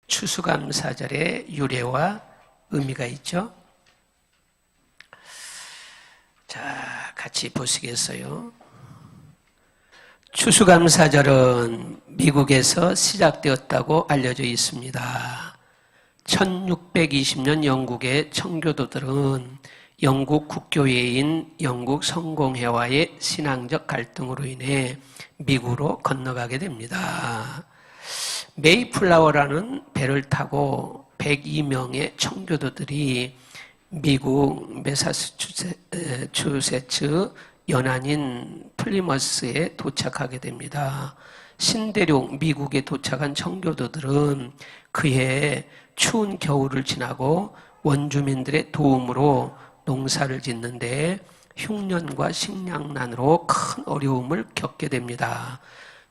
추수감사절의 유래와 의미가 있죠. 자, 같이 보시겠어요? 추수감사절은 미국에서 시작되었다고 알려져 있습니다. 1620년 영국의 청교도들은 영국 국교회인 영국 성공회와의 신앙적 갈등으로 인해 미국으로 건너가게 됩니다. 메이플라워라는 배를 타고 102명의 청교도들이 미국 매사추세츠 연안인 플리머스에 도착하게 됩니다. 신대륙 미국에 도착한 청교도들은 그해 추운 겨울을 지나고 원주민들의 도움으로 농사를 짓는데 흉년과 식량난으로 큰 어려움을 겪게 됩니다.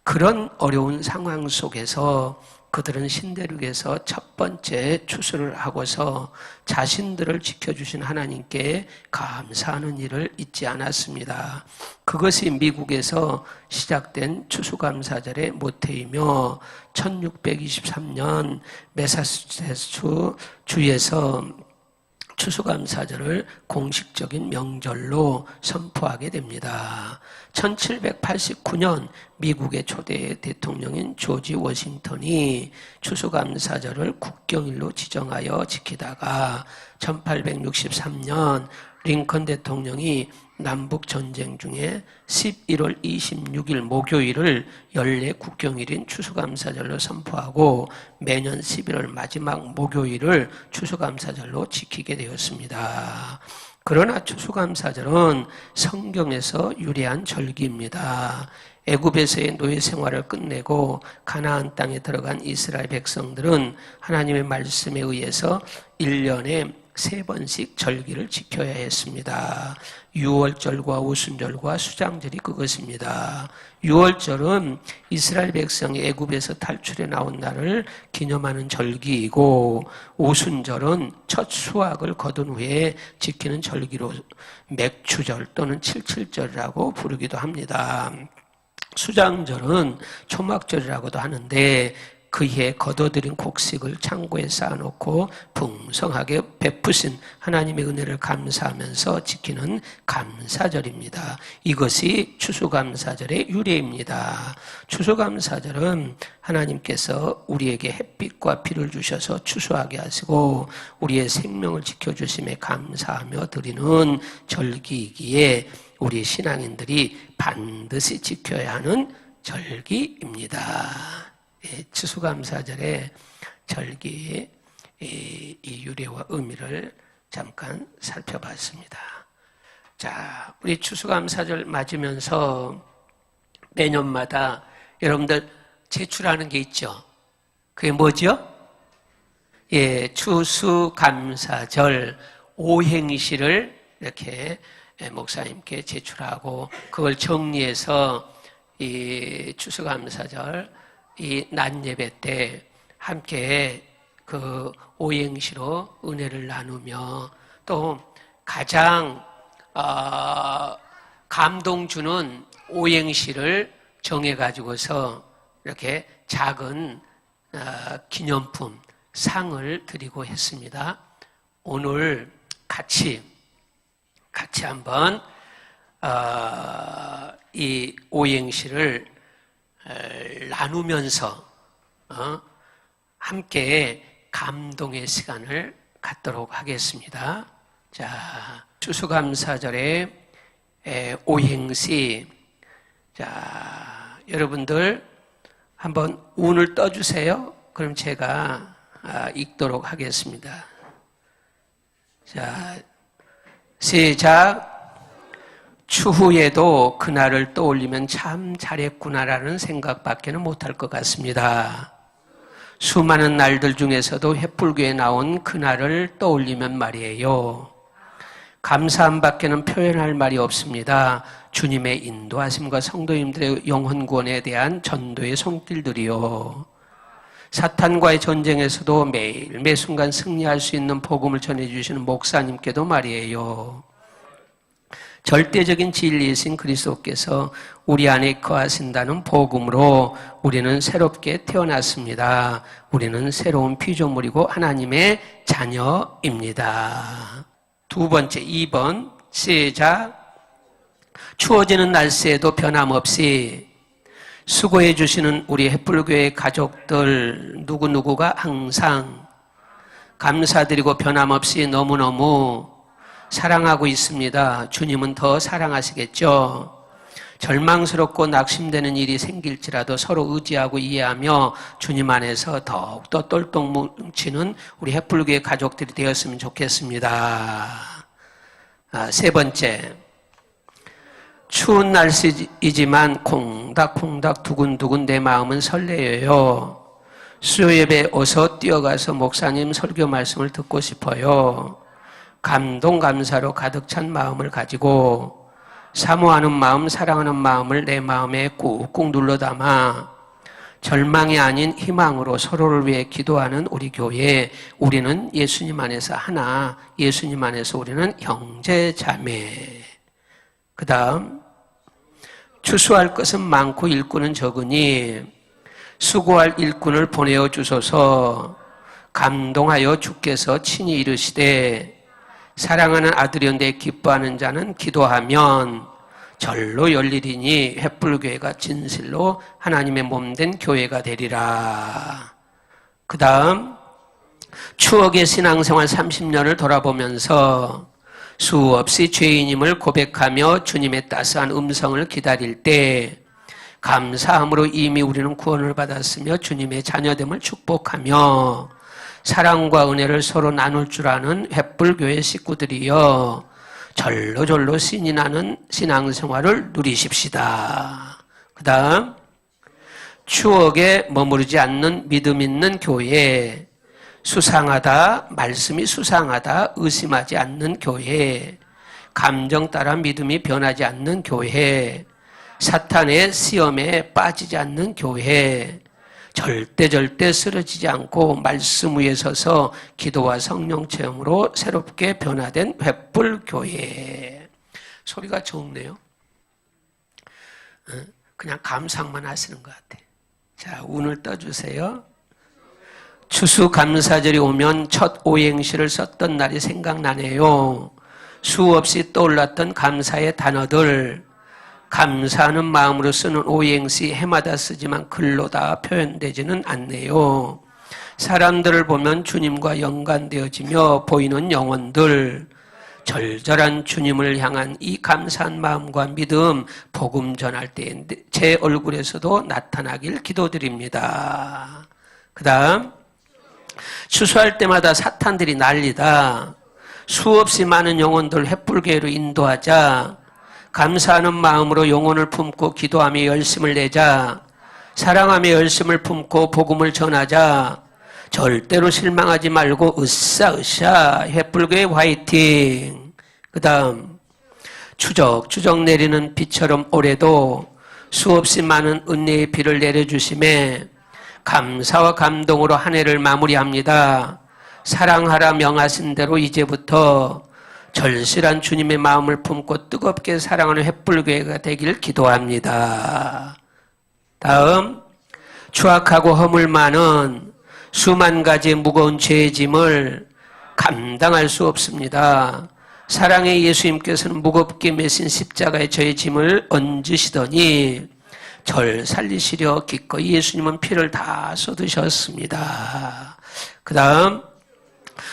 그런 어려운 상황 속에서 그들은 신대륙에서 첫 번째 추수를 하고서 자신들을 지켜주신 하나님께 감사하는 일을 잊지 않았습니다. 그것이 미국에서 시작된 추수감사절의 모태이며 1623년 매사추세츠 주에서 추수감사절을 공식적인 명절로 선포하게 됩니다. 1789년 미국의 초대 대통령인 조지 워싱턴이 추수감사절을 국경일로 지정하여 지키다가 1863년 링컨 대통령이 남북전쟁 중에 11월 26일 목요일을 연례 국경일인 추수감사절로 선포하고 매년 11월 마지막 목요일을 추수감사절로 지키게 되었습니다. 그러나 추수감사절은 성경에서 유래한 절기입니다. 애굽에서의 노예 생활을 끝내고 가나안 땅에 들어간 이스라엘 백성들은 하나님의 말씀에 의해서 1년에 3번씩 절기를 지켜야 했습니다. 유월절과 오순절과 수장절이 그것입니다. 유월절은 이스라엘 백성이 애굽에서 탈출해 나온 날을 기념하는 절기이고, 오순절은 첫 수확을 거둔 후에 지키는 절기로 맥추절 또는 칠칠절이라고 부르기도 합니다. 수장절은 초막절이라고도 하는데 그해 거둬들인 곡식을 창고에 쌓아놓고 풍성하게 베푸신 하나님의 은혜를 감사하면서 지키는 감사절입니다. 이것이 추수감사절의 유래입니다. 추수감사절은 하나님께서 우리에게 햇빛과 비를 주셔서 추수하게 하시고 우리의 생명을 지켜주심에 감사하며 드리는 절기이기에 우리 신앙인들이 반드시 지켜야 하는 절기입니다. 추수감사절의 절기 이 유래와 의미를 잠깐 살펴봤습니다. 자, 우리 추수감사절 맞으면서 매년마다 여러분들 제출하는 게 있죠. 그게 뭐죠? 추수감사절 오행시를 이렇게 목사님께 제출하고 그걸 정리해서 이 추수감사절 이 낮예배 때 함께 그 오행시로 은혜를 나누며 또 가장 감동 주는 오행시를 정해가지고서 이렇게 작은 기념품 상을 드리고 했습니다. 오늘 같이 한번 이 오행시를 나누면서 함께 감동의 시간을 갖도록 하겠습니다. 자, 추수감사절의 오행시. 자, 여러분들 한번 운을 떠주세요. 그럼 제가 읽도록 하겠습니다. 자, 시작. 추후에도 그날을 떠올리면 참 잘했구나라는 생각밖에는 못할 것 같습니다. 수많은 날들 중에서도 횃불교에 나온 그날을 떠올리면 말이에요. 감사함 밖에는 표현할 말이 없습니다. 주님의 인도하심과 성도님들의 영혼 구원에 대한 전도의 손길들이요. 사탄과의 전쟁에서도 매일 매 순간 승리할 수 있는 복음을 전해주시는 목사님께도 말이에요. 절대적인 진리이신 그리스도께서 우리 안에 거하신다는 복음으로 우리는 새롭게 태어났습니다. 우리는 새로운 피조물이고 하나님의 자녀입니다. 두 번째, 2번 시작. 추워지는 날씨에도 변함없이 수고해 주시는 우리 햇불교회 가족들 누구누구가 항상 감사드리고 변함없이 너무너무 사랑하고 있습니다. 주님은 더 사랑하시겠죠. 절망스럽고 낙심되는 일이 생길지라도 서로 의지하고 이해하며 주님 안에서 더욱더 똘똘 뭉치는 우리 햇불교회 가족들이 되었으면 좋겠습니다. 세 번째, 추운 날씨이지만 콩닥콩닥 두근두근 내 마음은 설레요. 수요예배 어서 뛰어가서 목사님 설교 말씀을 듣고 싶어요. 감동 감사로 가득 찬 마음을 가지고 사모하는 마음, 사랑하는 마음을 내 마음에 꾹꾹 눌러 담아 절망이 아닌 희망으로 서로를 위해 기도하는 우리 교회. 우리는 예수님 안에서 하나, 예수님 안에서 우리는 형제 자매. 그 다음, 추수할 것은 많고 일꾼은 적으니 수고할 일꾼을 보내어 주소서. 감동하여 주께서 친히 이르시되 사랑하는 아들이온데 기뻐하는 자는 기도하면 절로 열리리니 햇불교회가 진실로 하나님의 몸된 교회가 되리라. 그 다음, 추억의 신앙생활 30년을 돌아보면서 수없이 죄인임을 고백하며 주님의 따스한 음성을 기다릴 때 감사함으로 이미 우리는 구원을 받았으며 주님의 자녀됨을 축복하며 사랑과 은혜를 서로 나눌 줄 아는 햇불교회 식구들이여 절로절로 신이 나는 신앙생활을 누리십시다. 그 다음, 추억에 머무르지 않는 믿음 있는 교회, 수상하다, 말씀이 수상하다, 의심하지 않는 교회, 감정 따라 믿음이 변하지 않는 교회, 사탄의 시험에 빠지지 않는 교회, 절대 쓰러지지 않고 말씀 위에 서서 기도와 성령 체험으로 새롭게 변화된 횃불교회. 소리가 적네요. 그냥 감상만 하시는 것 같아요. 자, 운을 떠주세요. 추수감사절이 오면 첫 오행시를 썼던 날이 생각나네요. 수없이 떠올랐던 감사의 단어들, 감사하는 마음으로 쓰는 오행시 해마다 쓰지만 글로 다 표현되지는 않네요. 사람들을 보면 주님과 연관되어지며 보이는 영혼들, 절절한 주님을 향한 이 감사한 마음과 믿음, 복음 전할 때 제 얼굴에서도 나타나길 기도드립니다. 그 다음, 추수할 때마다 사탄들이 난리다. 수없이 많은 영혼들 햇불교회로 인도하자. 감사하는 마음으로 영혼을 품고 기도하며 열심을 내자. 사랑하며 열심을 품고 복음을 전하자. 절대로 실망하지 말고 으쌰으쌰 햇불교회 화이팅. 그 다음, 추적추적 내리는 비처럼 올해도 수없이 많은 은혜의 비를 내려주심에 감사와 감동으로 한 해를 마무리합니다. 사랑하라 명하신 대로 이제부터 절실한 주님의 마음을 품고 뜨겁게 사랑하는 햇불교회가 되길 기도합니다. 다음, 추악하고 허물 많은 수만 가지의 무거운 죄의 짐을 감당할 수 없습니다. 사랑의 예수님께서는 무겁게 메신 십자가에 저의 짐을 얹으시더니 절 살리시려 기꺼이 예수님은 피를 다 쏟으셨습니다. 그 다음,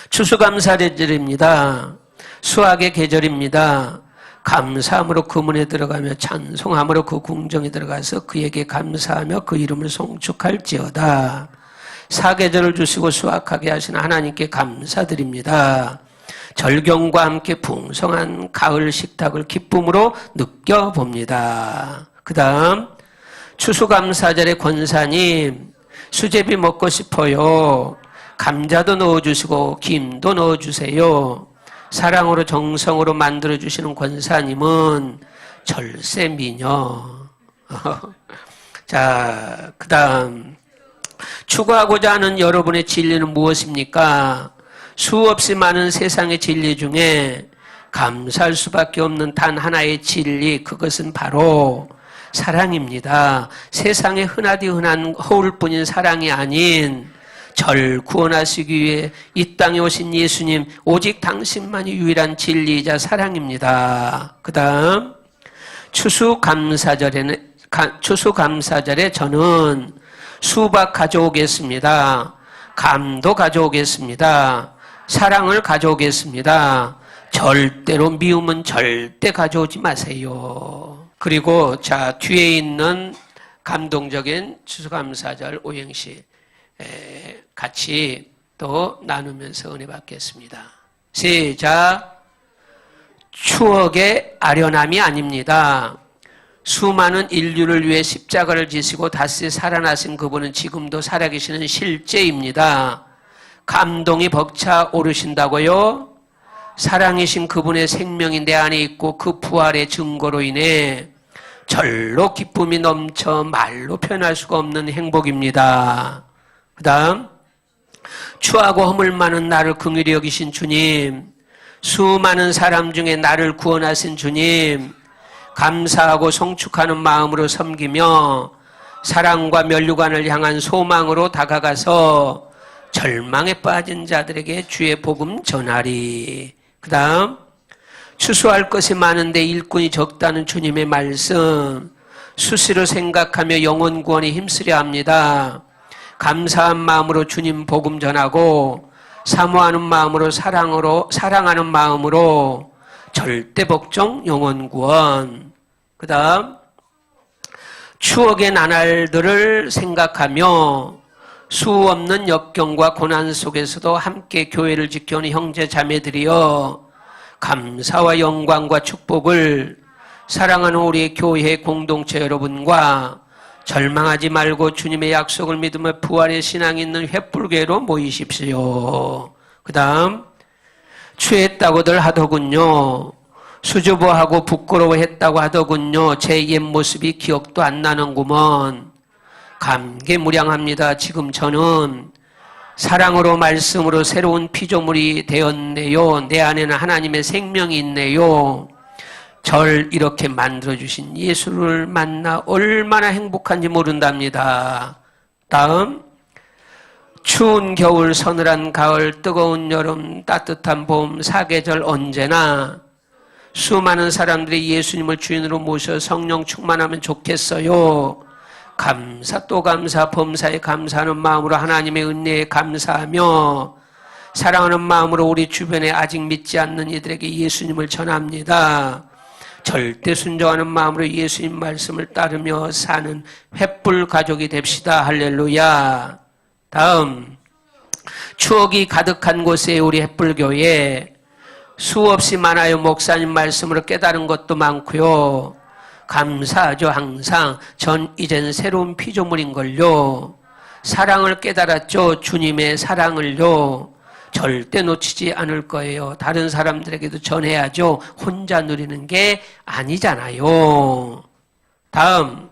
추수감사절입니다. 수학의 계절입니다. 감사함으로 그 문에 들어가며 찬송함으로 그 궁정에 들어가서 그에게 감사하며 그 이름을 송축할지어다. 사계절을 주시고 수확하게 하시는 하나님께 감사드립니다. 절경과 함께 풍성한 가을 식탁을 기쁨으로 느껴봅니다. 그 다음, 추수감사절의 권사님, 수제비 먹고 싶어요. 감자도 넣어주시고 김도 넣어주세요. 사랑으로 정성으로 만들어주시는 권사님은 절세미녀. 자, 그 다음, 추구하고자 하는 여러분의 진리는 무엇입니까? 수없이 많은 세상의 진리 중에 감사할 수밖에 없는 단 하나의 진리, 그것은 바로 사랑입니다. 세상에 흔하디 흔한 허울뿐인 사랑이 아닌 절 구원하시기 위해 이 땅에 오신 예수님, 오직 당신만이 유일한 진리이자 사랑입니다. 그 다음 추수감사절에 저는 수박 가져오겠습니다. 감도 가져오겠습니다. 사랑을 가져오겠습니다. 절대로 미움은 절대 가져오지 마세요. 그리고 자, 뒤에 있는 감동적인 추수감사절 오행시 같이 또 나누면서 은혜 받겠습니다. 시작. 추억의 아련함이 아닙니다. 수많은 인류를 위해 십자가를 지시고 다시 살아나신 그분은 지금도 살아계시는 실제입니다. 감동이 벅차 오르신다고요? 사랑이신 그분의 생명이 내 안에 있고 그 부활의 증거로 인해 절로 기쁨이 넘쳐 말로 표현할 수가 없는 행복입니다. 그 다음 추하고 허물 많은 나를 긍휼히 여기신 주님, 수많은 사람 중에 나를 구원하신 주님, 감사하고 송축하는 마음으로 섬기며 사랑과 면류관을 향한 소망으로 다가가서 절망에 빠진 자들에게 주의 복음 전하리. 그 다음 추수할 것이 많은데 일꾼이 적다는 주님의 말씀, 수시로 생각하며 영혼 구원에 힘쓰려 합니다. 감사한 마음으로 주님 복음 전하고 사모하는 마음으로 사랑하는 마음으로 절대 복종 영혼 구원. 그 다음 추억의 나날들을 생각하며 수 없는 역경과 고난 속에서도 함께 교회를 지켜오는 형제 자매들이여 감사와 영광과 축복을 사랑하는 우리 교회 공동체 여러분과 절망하지 말고 주님의 약속을 믿으며 부활의 신앙이 있는 횃불교회로 모이십시오. 그 다음 취했다고들 하더군요. 수줍어하고 부끄러워했다고 하더군요. 제 옛 모습이 기억도 안 나는구먼. 감개무량합니다. 지금 저는 사랑으로 말씀으로 새로운 피조물이 되었네요. 내 안에는 하나님의 생명이 있네요. 절 이렇게 만들어주신 예수를 만나 얼마나 행복한지 모른답니다. 다음 추운 겨울, 서늘한 가을, 뜨거운 여름, 따뜻한 봄, 사계절 언제나 수많은 사람들이 예수님을 주인으로 모셔 성령 충만하면 좋겠어요. 감사 또 감사, 범사에 감사하는 마음으로 하나님의 은혜에 감사하며 사랑하는 마음으로 우리 주변에 아직 믿지 않는 이들에게 예수님을 전합니다. 절대 순종하는 마음으로 예수님 말씀을 따르며 사는 횃불 가족이 됩시다. 할렐루야. 다음 추억이 가득한 곳에 우리 횃불교회 수없이 많아요. 목사님 말씀으로 깨달은 것도 많고요. 감사하죠. 항상 전 이젠 새로운 피조물인걸요. 사랑을 깨달았죠. 주님의 사랑을요. 절대 놓치지 않을 거예요. 다른 사람들에게도 전해야죠. 혼자 누리는 게 아니잖아요. 다음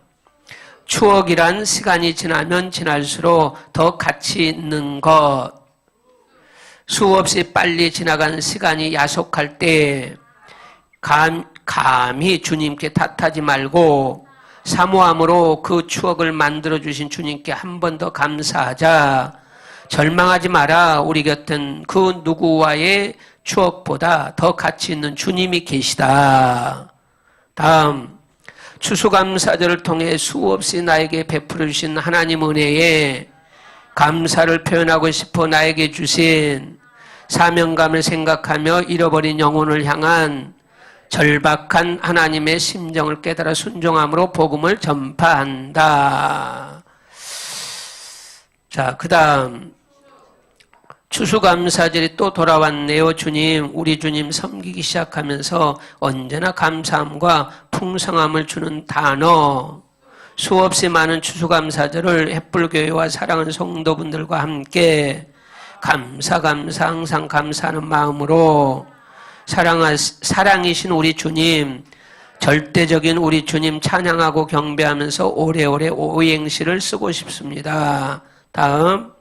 추억이란 시간이 지나면 지날수록 더 가치 있는 것. 수없이 빨리 지나간 시간이 야속할 때 감히 주님께 탓하지 말고 사모함으로 그 추억을 만들어주신 주님께 한 번 더 감사하자. 절망하지 마라. 우리 곁엔 그 누구와의 추억보다 더 가치 있는 주님이 계시다. 다음 추수감사절을 통해 수없이 나에게 베풀어 주신 하나님 은혜에 감사를 표현하고 싶어 나에게 주신 사명감을 생각하며 잃어버린 영혼을 향한 절박한 하나님의 심정을 깨달아 순종함으로 복음을 전파한다. 자, 그 다음 추수감사절이 또 돌아왔네요. 주님, 우리 주님 섬기기 시작하면서 언제나 감사함과 풍성함을 주는 단어. 수없이 많은 추수감사절을 횃불교회와 사랑하는 성도분들과 함께 감사 항상 감사하는 마음으로 사랑이신 우리 주님, 절대적인 우리 주님 찬양하고 경배하면서 오래오래 오행시를 쓰고 싶습니다. 다음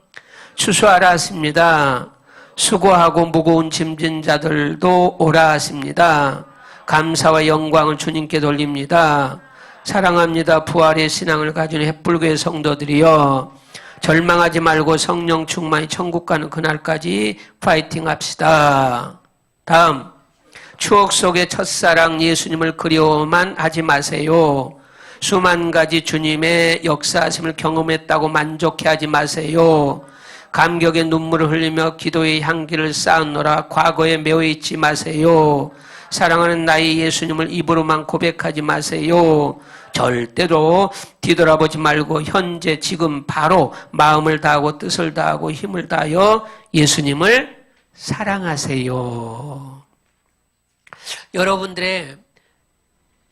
추수하라 했습니다. 수고하고 무거운 짐진 자들도 오라 하십니다. 감사와 영광을 주님께 돌립니다. 사랑합니다. 부활의 신앙을 가진 햇불교의 성도들이여, 절망하지 말고 성령 충만히 천국 가는 그날까지 파이팅 합시다. 다음, 추억 속의 첫사랑 예수님을 그리워만 하지 마세요. 수만 가지 주님의 역사하심을 경험했다고 만족해하지 마세요. 감격의 눈물을 흘리며 기도의 향기를 쌓느라 과거에 매여 있지 마세요. 사랑하는 나의 예수님을 입으로만 고백하지 마세요. 절대로 뒤돌아보지 말고 현재 지금 바로 마음을 다하고 뜻을 다하고 힘을 다하여 예수님을 사랑하세요. 여러분들의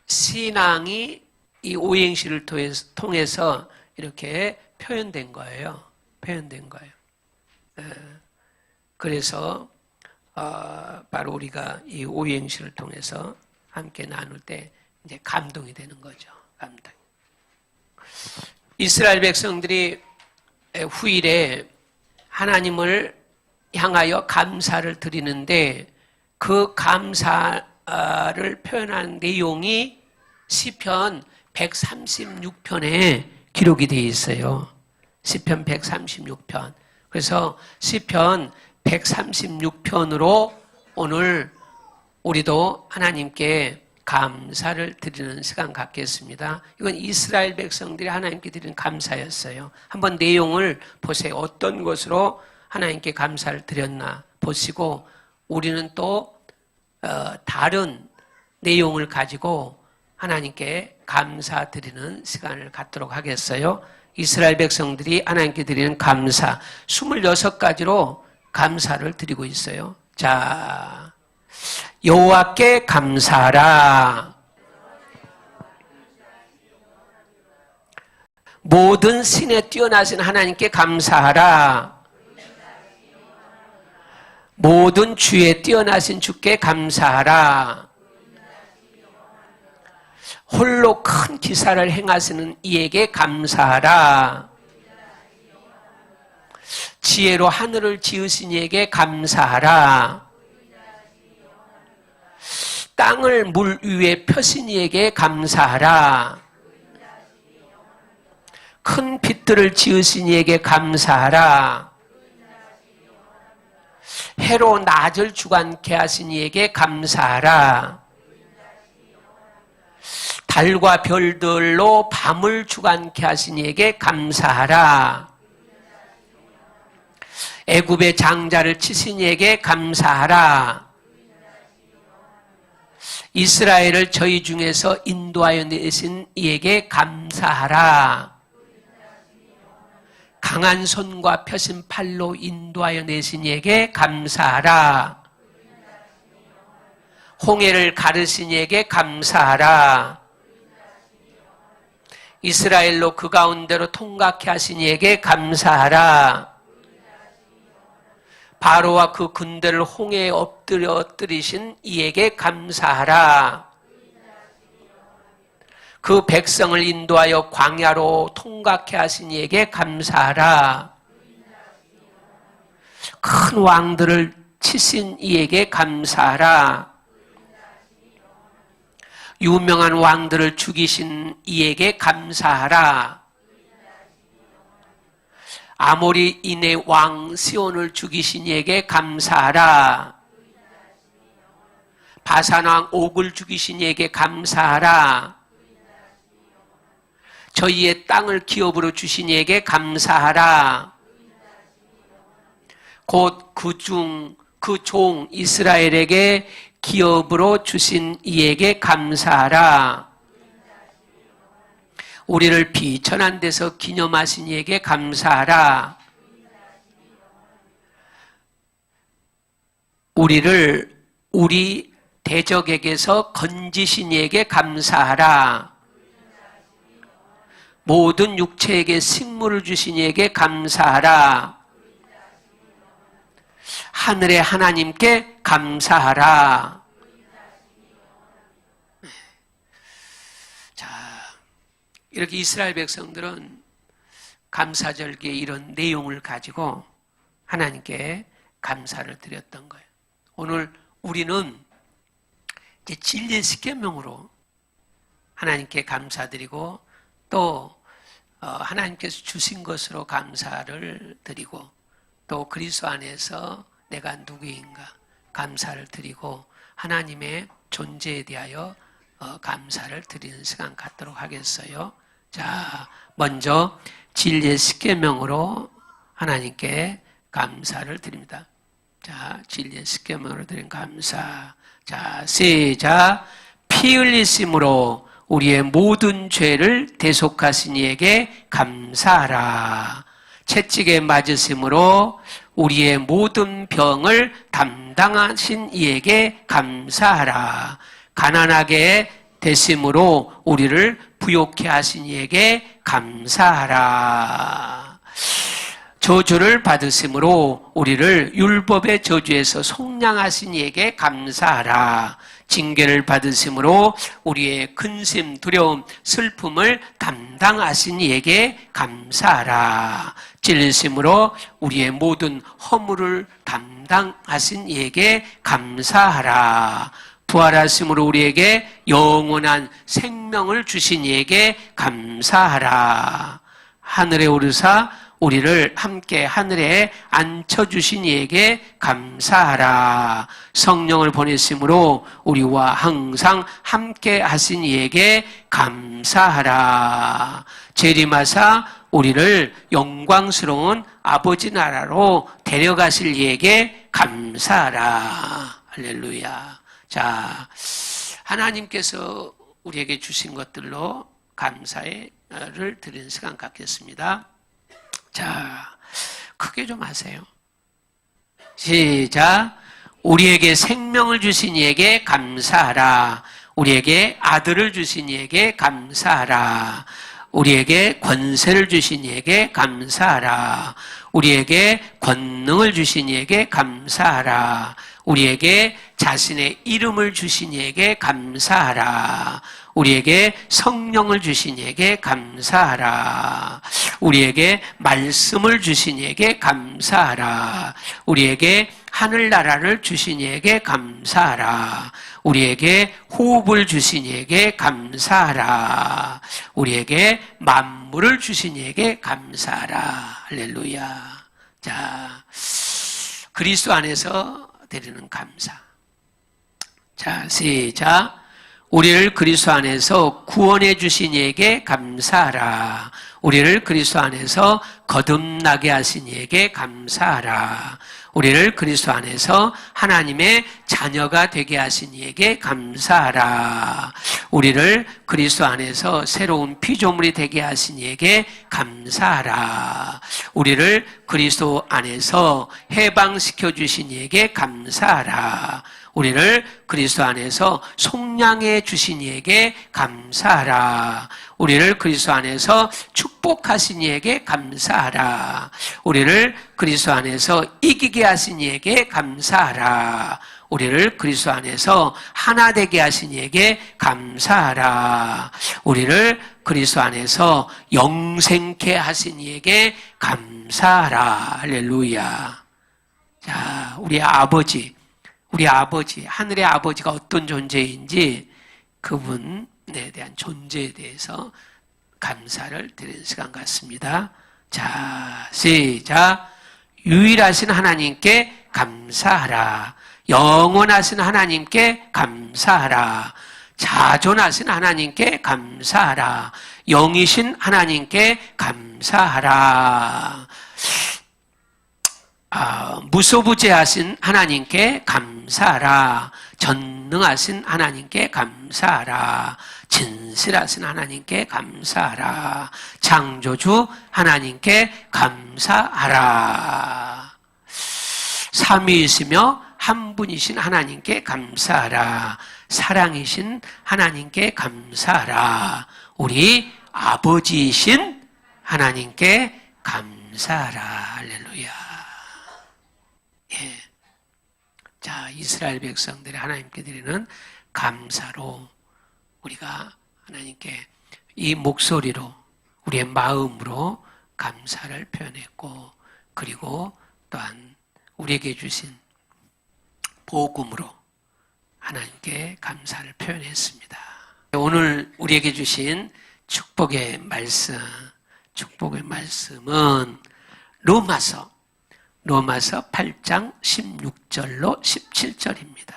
신앙이 이 오행시를 통해서 이렇게 표현된 거예요. 표현된 거예요. 그래서 바로 우리가 이 오행시를 통해서 함께 나눌 때 이제 감동이 되는 거죠. 감동. 이스라엘 백성들이 후일에 하나님을 향하여 감사를 드리는데 그 감사를 표현하는 내용이 시편 136편에 기록이 되어 있어요. 시편 136편. 그래서 시편 136편으로 오늘 우리도 하나님께 감사를 드리는 시간 갖겠습니다. 이건 이스라엘 백성들이 하나님께 드리는 감사였어요. 한번 내용을 보세요. 어떤 것으로 하나님께 감사를 드렸나 보시고 우리는 또 다른 내용을 가지고 하나님께 감사드리는 시간을 갖도록 하겠어요. 이스라엘 백성들이 하나님께 드리는 감사 26가지로 감사를 드리고 있어요. 자, 여호와께 감사하라. 모든 신에 뛰어나신 하나님께 감사하라. 모든 주에 뛰어나신 주께 감사하라. 홀로 큰 기사를 행하시는 이에게 감사하라. 지혜로 하늘을 지으신 이에게 감사하라. 땅을 물 위에 펴신 이에게 감사하라. 큰 빛들을 지으신 이에게 감사하라. 해로 낮을 주관케 하신 이에게 감사하라. 달과 별들로 밤을 주관케 하신 이에게 감사하라. 애굽의 장자를 치신 이에게 감사하라. 이스라엘을 저희 중에서 인도하여 내신 이에게 감사하라. 강한 손과 펴신 팔로 인도하여 내신 이에게 감사하라. 홍해를 가르신 이에게 감사하라. 이스라엘로 그 가운데로 통각케 하신 이에게 감사하라. 바로와 그 군대를 홍해에 엎드리신 이에게 감사하라. 그 백성을 인도하여 광야로 통각케 하신 이에게 감사하라. 큰 왕들을 치신 이에게 감사하라. 유명한 왕들을 죽이신 이에게 감사하라. 아모리인의 왕 시온을 죽이신 이에게 감사하라. 바산 왕 옥을 죽이신 이에게 감사하라. 저희의 땅을 기업으로 주신 이에게 감사하라. 곧 그 종 이스라엘에게 기업으로 주신 이에게 감사하라. 우리를 비천한 데서 기념하신 이에게 감사하라. 우리를 우리 대적에게서 건지신 이에게 감사하라. 모든 육체에게 식물을 주신 이에게 감사하라. 하늘의 하나님께 감사하라. 자, 이렇게 이스라엘 백성들은 감사절기에 이런 내용을 가지고 하나님께 감사를 드렸던 거예요. 오늘 우리는 이제 진리의 십계명으로 하나님께 감사드리고 또 하나님께서 주신 것으로 감사를 드리고 또 그리스도 안에서 내가 누구인가 감사를 드리고 하나님의 존재에 대하여 감사를 드리는 시간 갖도록 하겠어요. 자, 먼저 진리의 십계명으로 하나님께 감사를 드립니다. 자, 진리의 십계명으로 드린 감사. 자, 시작. 피 흘리심으로 우리의 모든 죄를 대속하신 이에게 감사하라. 채찍에 맞으심으로 우리의 모든 병을 담당하신 이에게 감사하라. 가난하게 되심으로 우리를 부욕해 하신 이에게 감사하라. 저주를 받으심으로 우리를 율법의 저주에서 속량하신 이에게 감사하라. 징계를 받으심으로 우리의 근심, 두려움, 슬픔을 담당하신 이에게 감사하라. 찔리심으로 우리의 모든 허물을 담당하신 이에게 감사하라. 부활하심으로 우리에게 영원한 생명을 주신 이에게 감사하라. 하늘에 오르사 우리를 함께 하늘에 앉혀주신 이에게 감사하라. 성령을 보내심으로 우리와 항상 함께 하신 이에게 감사하라. 재림하사 우리를 영광스러운 아버지 나라로 데려가실 이에게 감사하라. 할렐루야. 자, 하나님께서 우리에게 주신 것들로 감사를 드리는 시간 갖겠습니다. 자, 크게 좀 하세요. 시작. 우리에게 생명을 주신 이에게 감사하라. 우리에게 아들을 주신 이에게 감사하라. 우리에게 권세를 주신 이에게 감사하라. 우리에게 권능을 주신 이에게 감사하라. 우리에게 자신의 이름을 주신 이에게 감사하라. 우리에게 성령을 주신 이에게 감사하라. 우리에게 말씀을 주신 이에게 감사하라. 우리에게 하늘나라를 주신 이에게 감사하라. 우리에게 호흡을 주신 이에게 감사하라. 우리에게 만물을 주신 이에게 감사하라. 할렐루야. 자, 그리스도 안에서 드리는 감사. 자, 시작. 우리를 그리스도 안에서 구원해 주신 이에게 감사하라. 우리를 그리스도 안에서 거듭나게 하신 이에게 감사하라. 우리를 그리스도 안에서 하나님의 자녀가 되게 하신 이에게 감사하라. 우리를 그리스도 안에서 새로운 피조물이 되게 하신 이에게 감사하라. 우리를 그리스도 안에서 해방시켜 주신 이에게 감사하라. 우리를 그리스도 안에서 속량해 주신 이에게 감사하라. 우리를 그리스도 안에서 축복하신 이에게 감사하라. 우리를 그리스도 안에서 이기게 하신 이에게 감사하라. 우리를 그리스도 안에서 하나 되게 하신 이에게 감사하라. 우리를 그리스도 안에서 영생케 하신 이에게 감사하라. 할렐루야. 자, 우리 아버지, 하늘의 아버지가 어떤 존재인지 그분에 대한 존재에 대해서 감사를 드리는 시간 같습니다. 자, 시작. 유일하신 하나님께 감사하라. 영원하신 하나님께 감사하라. 자존하신 하나님께 감사하라. 영이신 하나님께 감사하라. 무소부재하신 하나님께 감사하라. 전능하신 하나님께 감사하라. 진실하신 하나님께 감사하라. 창조주 하나님께 감사하라. 삼위이시며 한 분이신 하나님께 감사하라. 사랑이신 하나님께 감사하라. 우리 아버지이신 하나님께 감사하라. 할렐루야. 예. 자, 이스라엘 백성들이 하나님께 드리는 감사로 우리가 하나님께 이 목소리로 우리의 마음으로 감사를 표현했고, 그리고 또한 우리에게 주신 복음으로 하나님께 감사를 표현했습니다. 오늘 우리에게 주신 축복의 말씀은 로마서 8장 16절로 17절입니다.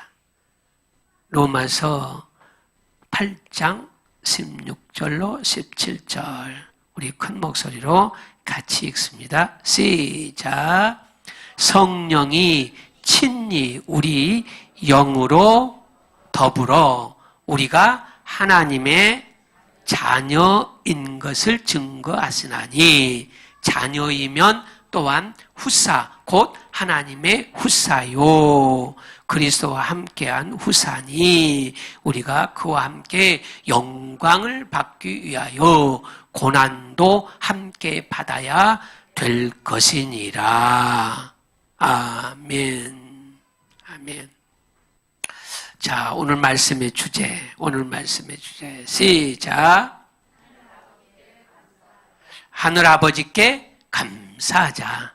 로마서 8장 16절로 17절 우리 큰 목소리로 같이 읽습니다. 시작. 성령이 친히 우리 영으로 더불어 우리가 하나님의 자녀인 것을 증거하시나니 자녀이면 또한 후사 곧 하나님의 후사요 그리스도와 함께한 후사니 우리가 그와 함께 영광을 받기 위하여 고난도 함께 받아야 될 것이니라. 아멘. 아멘. 자, 오늘 말씀의 주제 시작. 하늘아버지께 감사하자.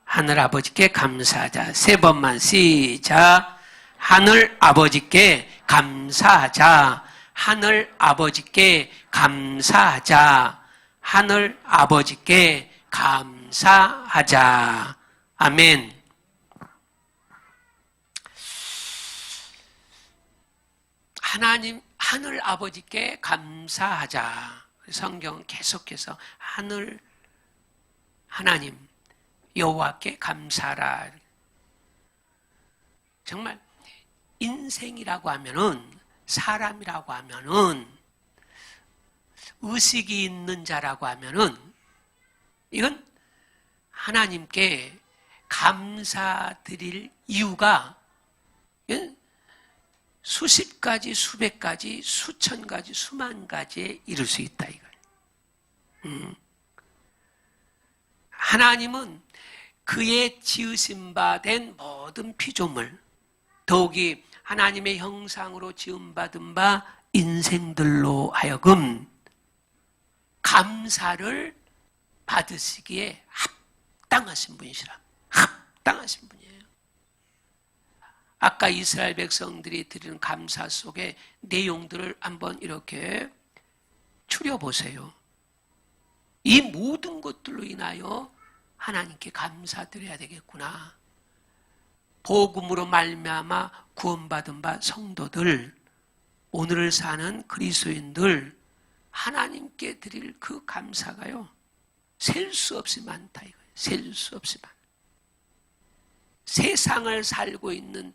하늘아버지께 감사하자. 세 번만 시작. 하늘아버지께 감사하자. 하늘아버지께 감사하자. 하늘아버지께 감사하자. 아멘. 하나님, 하늘아버지께 감사하자. 성경은 계속해서 하나님, 여호와께 감사하라. 정말 인생이라고 하면은 사람이라고 하면은 의식이 있는 자라고 하면은 이건 하나님께 감사드릴 이유가 수십 가지, 수백 가지, 수천 가지, 수만 가지에 이를 수 있다 이거예요. 하나님은 그의 지으신 바 된 모든 피조물, 더욱이 하나님의 형상으로 지음받은 바 인생들로 하여금 감사를 받으시기에 합당하신 분이시라. 합당하신 분이에요. 아까 이스라엘 백성들이 드리는 감사 속의 내용들을 한번 이렇게 추려보세요. 이 모든 것들로 인하여 하나님께 감사드려야 되겠구나. 복음으로 말미암아 구원받은 바 성도들, 오늘을 사는 그리스도인들 하나님께 드릴 그 감사가요 셀 수 없이 많다 이거예요. 셀 수 없이 많다. 세상을 살고 있는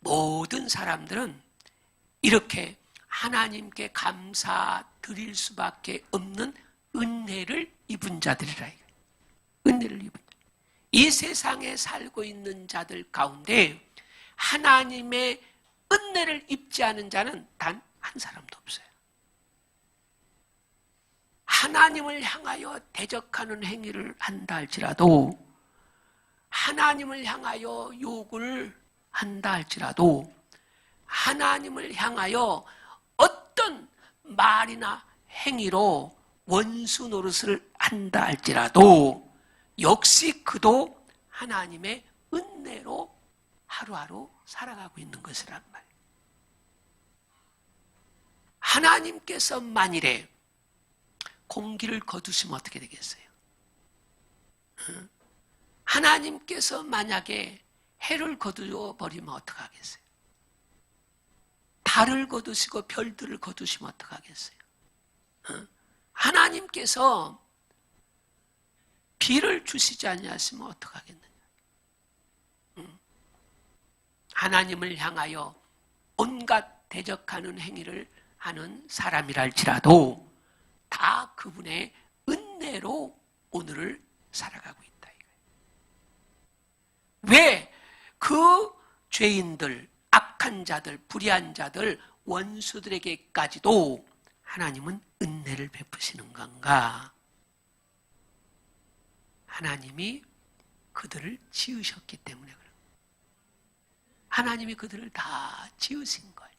모든 사람들은 이렇게 하나님께 감사드릴 수밖에 없는 은혜를 입은 자들이라 이거예요. 은혜를 입은 자. 이 세상에 살고 있는 자들 가운데 하나님의 은혜를 입지 않은 자는 단 한 사람도 없어요. 하나님을 향하여 대적하는 행위를 한다 할지라도, 하나님을 향하여 욕을 한다 할지라도, 하나님을 향하여 어떤 말이나 행위로 원수 노릇을 한다 할지라도 역시 그도 하나님의 은혜로 하루하루 살아가고 있는 것이란 말이에요. 하나님께서 만일에 공기를 거두시면 어떻게 되겠어요? 하나님께서 만약에 해를 거두어 버리면 어떡하겠어요? 달을 거두시고 별들을 거두시면 어떡하겠어요? 하나님께서 비를 주시지 아니하시면 어떡하겠느냐? 하나님을 향하여 온갖 대적하는 행위를 하는 사람이랄지라도 다 그분의 은혜로 오늘을 살아가고 있다 이거예요. 왜 그 죄인들, 악한 자들, 불의한 자들, 원수들에게까지도 하나님은 은혜를 베푸시는 건가? 하나님이 그들을 지으셨기 때문에 그래요. 하나님이 그들을 다 지으신 거예요.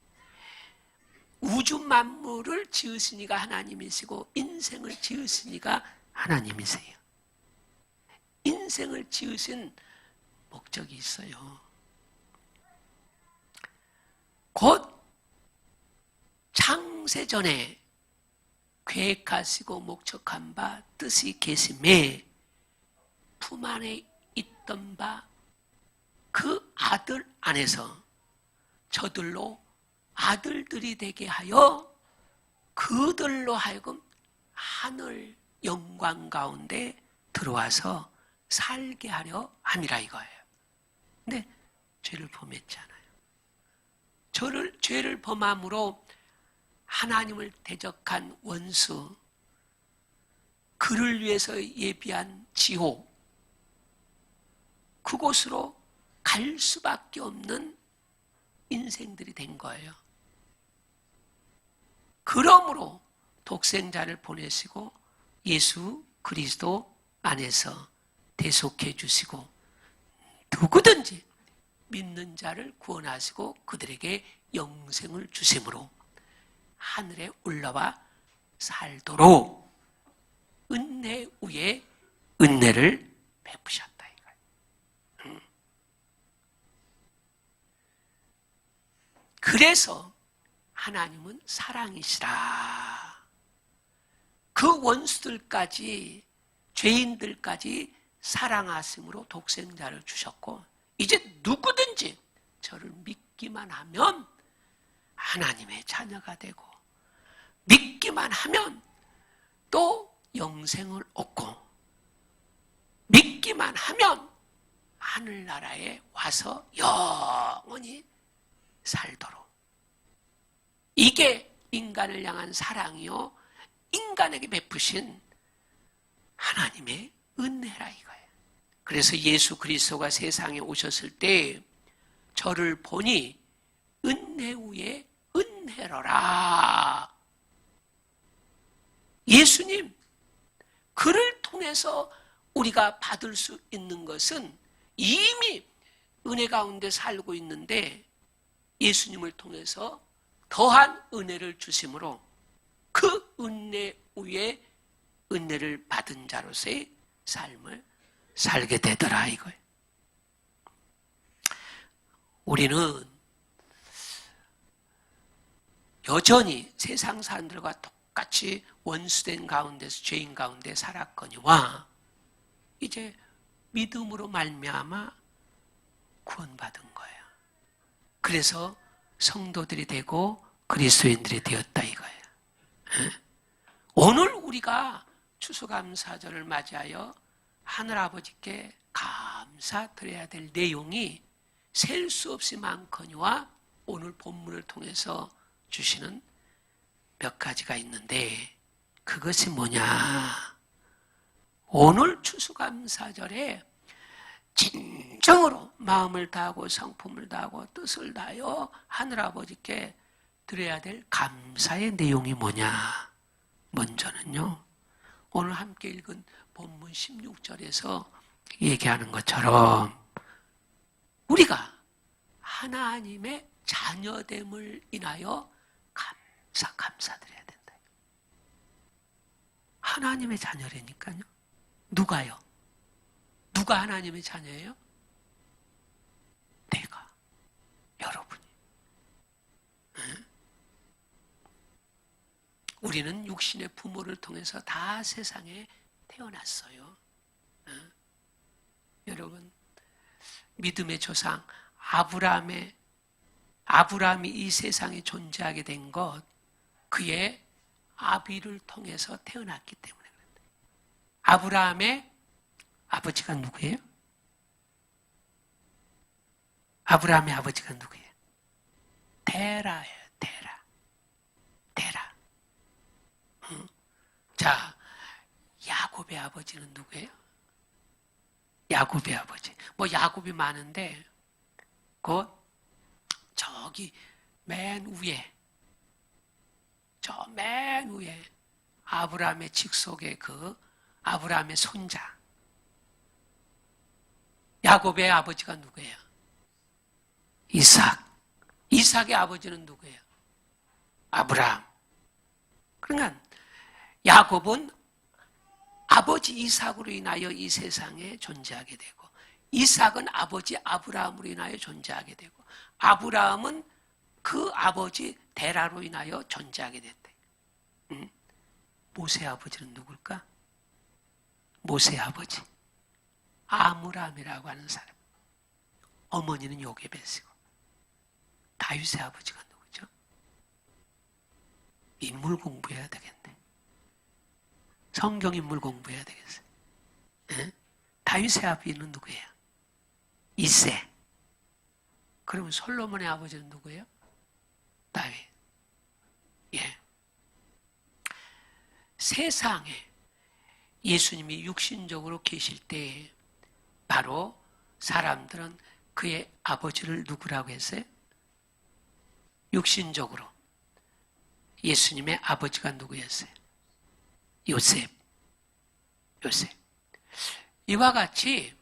우주 만물을 지으시니가 하나님이시고 인생을 지으시니가 하나님이세요. 인생을 지으신 목적이 있어요. 곧 창세전에 계획하시고 목적한 바 뜻이 계심에 품 안에 있던 바 그 아들 안에서 저들로 아들들이 되게 하여 그들로 하여금 하늘 영광 가운데 들어와서 살게 하려 함이라 이거예요. 근데 죄를 범했잖아요. 죄를 범함으로 하나님을 대적한 원수, 그를 위해서 예비한 지옥, 그곳으로 갈 수밖에 없는 인생들이 된 거예요. 그러므로 독생자를 보내시고 예수 그리스도 안에서 대속해 주시고 누구든지 믿는 자를 구원하시고 그들에게 영생을 주심으로 하늘에 올라와 살도록 은혜 위에 은혜를 베푸셨다 이거예요. 그래서 하나님은 사랑이시라. 그 원수들까지, 죄인들까지 사랑하심으로 독생자를 주셨고 이제 누구든지 저를 믿기만 하면 하나님의 자녀가 되고 믿기만 하면 또 영생을 얻고 믿기만 하면 하늘나라에 와서 영원히 살도록. 이게 인간을 향한 사랑이요 인간에게 베푸신 하나님의 은혜라 이거예요. 그래서 예수 그리스도가 세상에 오셨을 때 저를 보니 은혜 위에 은혜로라. 예수님, 그를 통해서 우리가 받을 수 있는 것은 이미 은혜 가운데 살고 있는데 예수님을 통해서 더한 은혜를 주심으로 그 은혜 위에 은혜를 받은 자로서의 삶을 살게 되더라 이거예요. 우리는 여전히 세상 사람들과 똑같이 원수된 가운데서 죄인 가운데 살았거니와 이제 믿음으로 말미암아 구원받은 거예요. 그래서 성도들이 되고 그리스도인들이 되었다 이거예요. 오늘 우리가 추수감사절을 맞이하여 하늘아버지께 감사드려야 될 내용이 셀 수 없이 많거니와 오늘 본문을 통해서 주시는 몇 가지가 있는데 그것이 뭐냐? 오늘 추수감사절에 진정으로 마음을 다하고 성품을 다하고 뜻을 다하여 하늘아버지께 드려야 될 감사의 내용이 뭐냐? 먼저는요, 오늘 함께 읽은 본문 16절에서 얘기하는 것처럼 우리가 하나님의 자녀됨을 인하여 감사드려야 된다. 하나님의 자녀라니까요. 누가요? 누가 하나님의 자녀예요? 내가, 여러분이. 우리는 육신의 부모를 통해서 다 세상에 태어났어요. 여러분, 믿음의 조상 아브라함이 이 세상에 존재하게 된 것, 그의 아비를 통해서 태어났기 때문에 그런다. 아브라함의 아버지가 누구예요? 아브라함의 아버지가 누구예요? 테라예요. 테라. 자, 야곱의 아버지는 누구예요? 야곱의 아버지. 뭐 야곱이 많은데 곧 저기 맨 위에 아브라함의 직속의 그 아브라함의 손자 야곱의 아버지가 누구예요? 이삭의 아버지는 누구예요? 아브라함. 그러니까 야곱은 아버지 이삭으로 인하여 이 세상에 존재하게 되고 이삭은 아버지 아브라함으로 인하여 존재하게 되고 아브라함은 그 아버지 데라로 인하여 존재하게 됐대. 모세의 아버지는 누굴까? 모세의 아버지 아므람이라고 하는 사람. 어머니는 요게벳이고 다윗의 아버지가 누구죠? 인물 공부해야 되겠네. 성경 인물 공부해야 되겠어요. 예? 다윗의 아비는 누구예요? 이세. 그러면 솔로몬의 아버지는 누구예요? 다윗. 예. 세상에 예수님이 육신적으로 계실 때 바로 사람들은 그의 아버지를 누구라고 했어요? 육신적으로 예수님의 아버지가 누구였어요? 요셉. 이와 같이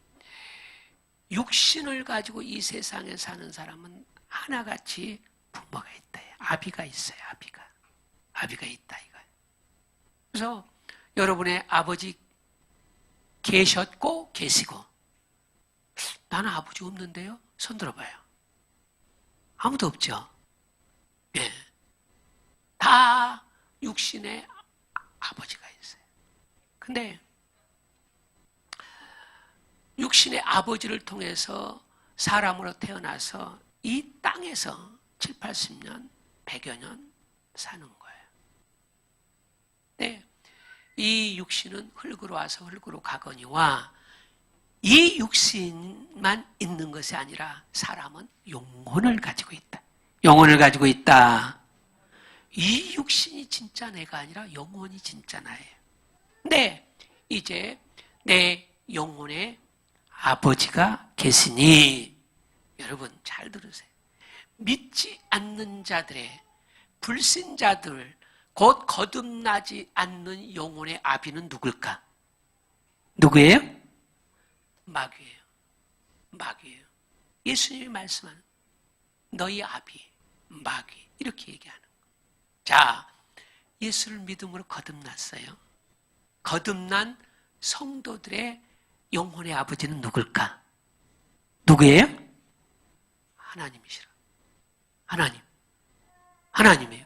육신을 가지고 이 세상에 사는 사람은 하나같이 부모가 있다. 아비가 있어요. 아비가 있다 이거예요. 그래서 여러분의 아버지 계셨고 계시고 나는 아버지 없는데요? 손 들어봐요. 아무도 없죠? 예. 다 육신의 아버지가 있어요. 근데 육신의 아버지를 통해서 사람으로 태어나서 이 땅에서 7, 80년, 100여 년 사는 거예요. 네. 이 육신은 흙으로 와서 흙으로 가거니와 이 육신만 있는 것이 아니라 사람은 영혼을 가지고 있다. 영혼을 가지고 있다. 이 육신이 진짜 내가 아니라 영혼이 진짜 나예요. 근데 이제 내 영혼에 아버지가 계시니 여러분 잘 들으세요. 믿지 않는 자들의 불신자들 곧 거듭나지 않는 영혼의 아비는 누굴까? 누구예요? 마귀예요. 예수님이 말씀하는 너희 아비 마귀 이렇게 얘기하는 거예요. 자, 예수를 믿음으로 거듭났어요. 거듭난 성도들의 영혼의 아버지는 누굴까? 누구예요? 하나님이시라. 하나님이에요.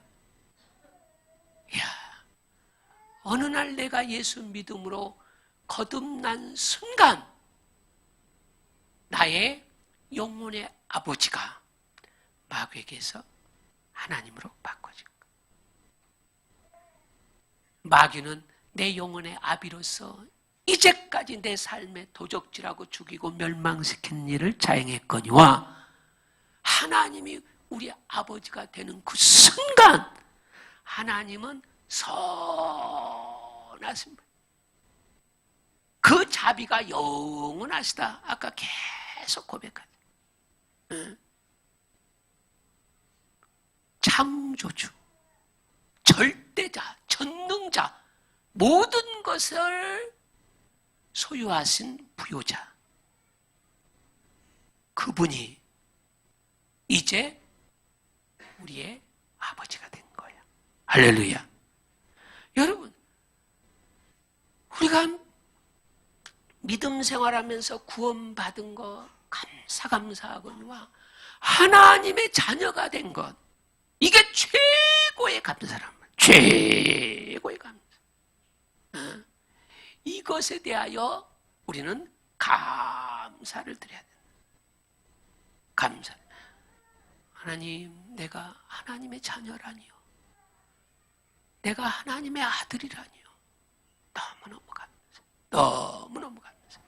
이야, 어느 날 내가 예수 믿음으로 거듭난 순간 나의 영혼의 아버지가 마귀에게서 하나님으로 바꿔진 거예요. 마귀는 내 영혼의 아비로서 이제까지 내 삶에 도적질하고 죽이고 멸망시킨 일을 자행했거니와 하나님이 우리 아버지가 되는 그 순간 하나님은 선하신 분. 그 자비가 영원하시다. 아까 계속 고백하죠. 창조주, 절대자, 전능자, 모든 것을 소유하신 부요자. 그분이 이제 우리의 아버지가 된 거예요. 할렐루야. 여러분, 우리가 믿음 생활하면서 구원받은 것 감사하거니와 하나님의 자녀가 된 것, 이게 최고의 감사란 말이에요. 최고의 감사. 이것에 대하여 우리는 감사를 드려야 된다. 감사. 하나님, 내가 하나님의 자녀라니요. 내가 하나님의 아들이라니요. 너무너무 감사. 너무너무 감사.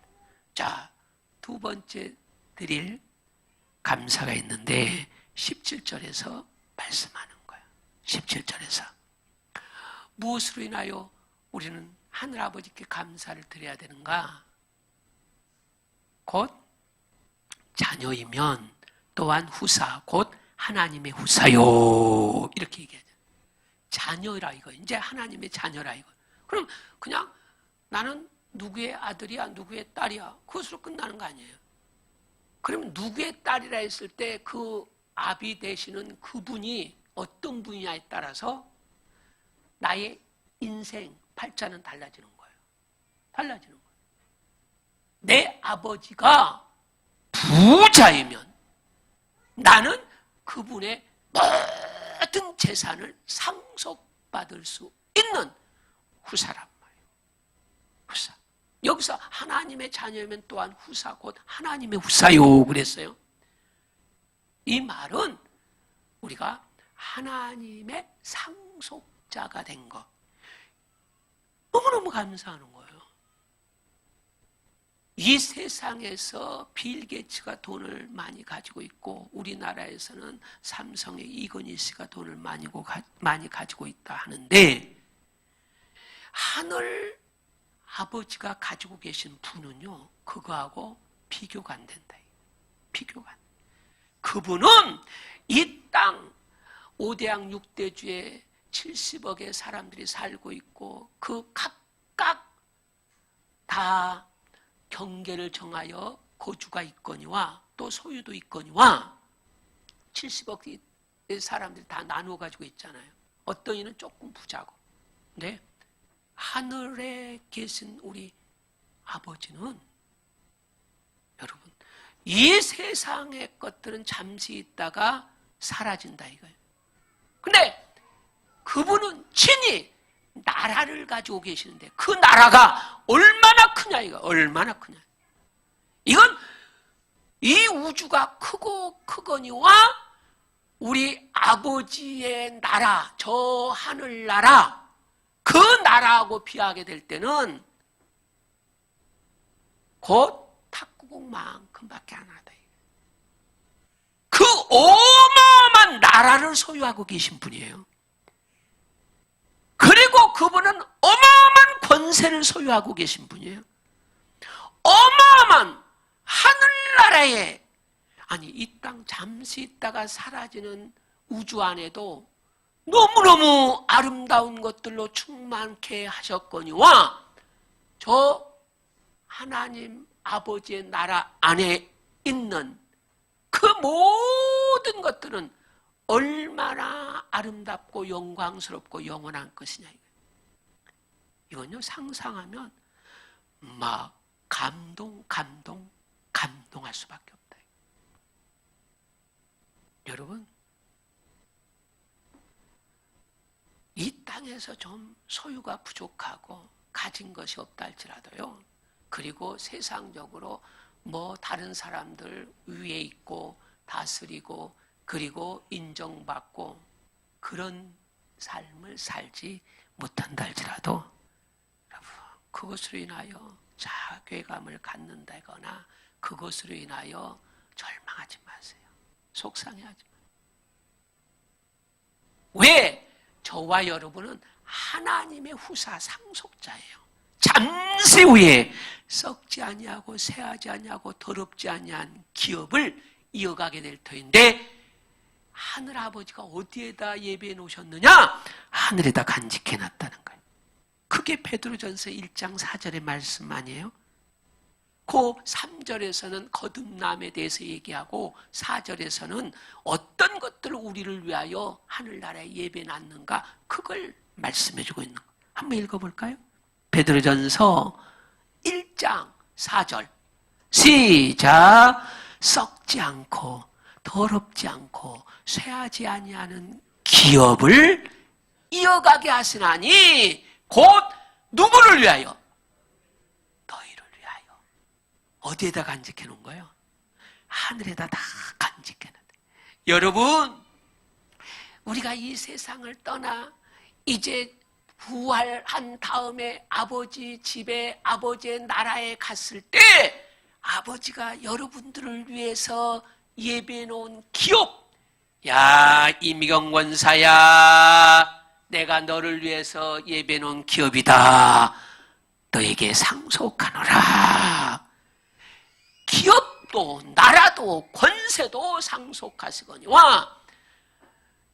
자, 두 번째 드릴 감사가 있는데 17절에서 말씀하는 거예요. 17절에서 무엇으로 인하여 우리는 하늘아버지께 감사를 드려야 되는가? 곧 자녀이면 또한 후사, 곧 하나님의 후사요. 이렇게 얘기하죠. 자녀라 이거. 이제 하나님의 자녀라 이거. 그럼 그냥 나는 누구의 아들이야, 누구의 딸이야. 그것으로 끝나는 거 아니에요. 그러면 누구의 딸이라 했을 때 그 아비 되시는 그분이 어떤 분이냐에 따라서 나의 인생 팔자는 달라지는 거예요. 달라지는 거예요. 내 아버지가 부자이면 나는 그분의 모든 재산을 상속받을 수 있는 후사란 말이에요. 후사. 여기서 하나님의 자녀면 또한 후사, 곧 하나님의 후사요 그랬어요. 이 말은 우리가 하나님의 상속자가 된 것, 너무너무 감사하는 거예요. 이 세상에서 빌 게이츠가 돈을 많이 가지고 있고 우리나라에서는 삼성의 이건희 씨가 돈을 많이 가지고 있다 하는데, 하늘 아버지가 가지고 계신 분은요, 그거하고 비교가 안 된다. 비교가 안 된다. 그분은 이 땅 5대양 6대주에 70억의 사람들이 살고 있고 그 각각 다 경계를 정하여 거주가 있거니와 또 소유도 있거니와 70억의 사람들이 다 나누어 가지고 있잖아요. 어떤 이는 조금 부자고. 근데 하늘에 계신 우리 아버지는, 여러분, 이 세상의 것들은 잠시 있다가 사라진다 이거예요. 근데 그분은 친히 나라를 가지고 계시는데 그 나라가 얼마나 크냐 이거, 얼마나 크냐. 이건 이 우주가 크고 크거니와 우리 아버지의 나라, 저 하늘나라, 그 나라하고 비하게 될 때는 곧 탁구공만큼밖에 안 하다. 그 어마어마한 나라를 소유하고 계신 분이에요. 그리고 그분은 어마어마한 권세를 소유하고 계신 분이에요. 어마어마한 하늘나라에, 아니 이 땅 잠시 있다가 사라지는 우주 안에도 너무너무 아름다운 것들로 충만케 하셨거니와 저 하나님 아버지의 나라 안에 있는 그 모든 것들은 얼마나 아름답고 영광스럽고 영원한 것이냐. 이건요, 상상하면 막 감동할 수밖에 없다. 여러분, 이 땅에서 좀 소유가 부족하고 가진 것이 없다 할지라도요, 그리고 세상적으로 뭐 다른 사람들 위에 있고 다스리고 그리고 인정받고 그런 삶을 살지 못한다 할지라도, 여러분, 그것으로 인하여 자괴감을 갖는다거나 그것으로 인하여 절망하지 마세요. 속상해하지 마세요. 왜? 저와 여러분은 하나님의 후사 상속자예요. 잠시 후에 썩지 아니하고 새하지 아니하고 더럽지 아니한 기업을 이어가게 될 터인데, 하늘 아버지가 어디에다 예배해 놓으셨느냐? 하늘에다 간직해 놨다는 거예요. 그게 베드로전서 1장 4절의 말씀 아니에요? 그 3절에서는 거듭남에 대해서 얘기하고 4절에서는 어떤 것들을 우리를 위하여 하늘나라에 예배해 놨는가, 그걸 말씀해 주고 있는 거예요. 한번 읽어볼까요? 베드로전서 1장 4절 시작. 썩지 않고 더럽지 않고 쇠하지 아니하는 기업을 이어가게 하시나니 곧 누구를 위하여? 너희를 위하여. 어디에다 간직해 놓은 거예요? 하늘에다 다 간직해 놓은. 여러분, 우리가 이 세상을 떠나 이제 부활한 다음에 아버지 집에, 아버지의 나라에 갔을 때 아버지가 여러분들을 위해서 예배해 놓은 기업, 야 이미경 원사야, 내가 너를 위해서 예배해 놓은 기업이다. 너에게 상속하노라. 기업도 나라도 권세도 상속하시거니와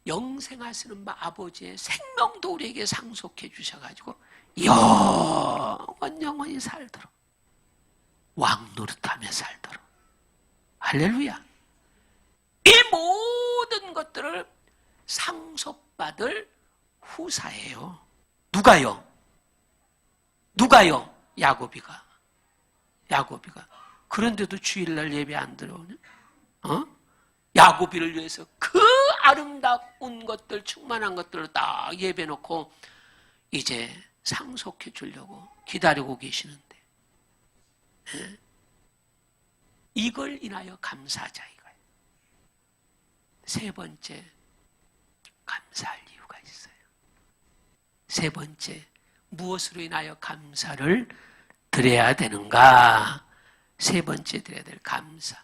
영생하시는 바 아버지의 생명도 우리에게 상속해 주셔가지고 영원히 살도록, 왕노릇하며 살도록. 할렐루야. 이 모든 것들을 상속받을 후사예요. 누가요? 야고비가. 그런데도 주일날 예배 안 들어오냐? 야고비를 위해서 그 아름다운 것들, 충만한 것들을 딱 예배 놓고 이제 상속해 주려고 기다리고 계시는데, 이걸 인하여 감사하자 이거예요. 세 번째, 감사할 이유가 있어요. 세 번째, 무엇으로 인하여 감사를 드려야 되는가? 세 번째 드려야 될 감사.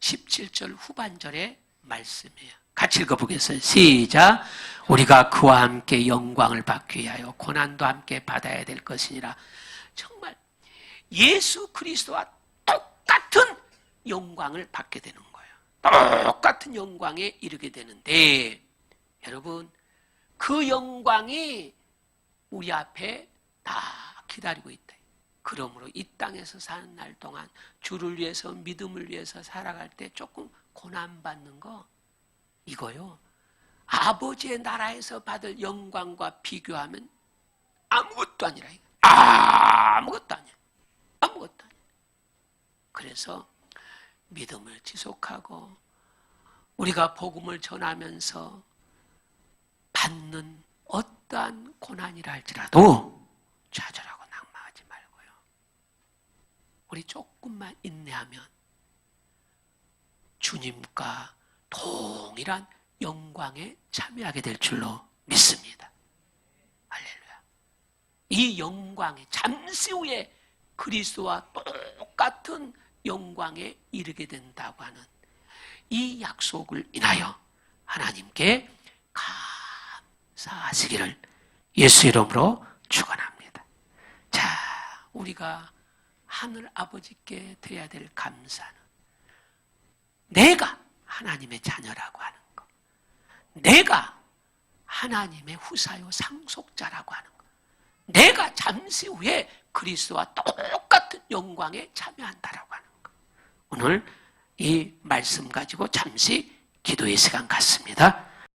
17절 후반절의 말씀이에요. 같이 읽어보겠습니다. 시작. 우리가 그와 함께 영광을 받기 위하여 고난도 함께 받아야 될 것이니라. 정말 예수 그리스도와 똑같은 영광을 받게 되는 거예요. 똑같은 영광에 이르게 되는데, 여러분, 그 영광이 우리 앞에 다 기다리고 있다. 그러므로 이 땅에서 사는 날 동안 주를 위해서, 믿음을 위해서 살아갈 때 조금 고난받는 거, 이거요, 아버지의 나라에서 받을 영광과 비교하면 아무것도 아니라. 아무것도 아니야. 아무것도 아니야. 그래서 믿음을 지속하고 우리가 복음을 전하면서 받는 어떠한 고난이라 할지라도 좌절하고 낙망하지 말고요. 우리 조금만 인내하면 주님과 동일한 영광에 참여하게 될 줄로 믿습니다. 할렐루야. 이 영광에 잠시 후에 그리스도와 똑같은 영광에 이르게 된다고 하는 이 약속을 인하여 하나님께 감사하시기를 예수 이름으로 축원합니다. 자, 우리가 하늘 아버지께 드려야 될 감사는 내가 하나님의 자녀라고 하는 것, 내가 하나님의 후사요 상속자라고 하는 것, 내가 잠시 후에 그리스도와 똑같은 영광에 참여한다라고 하는 것. 오늘 이 말씀 가지고 잠시 기도의 시간 갖습니다.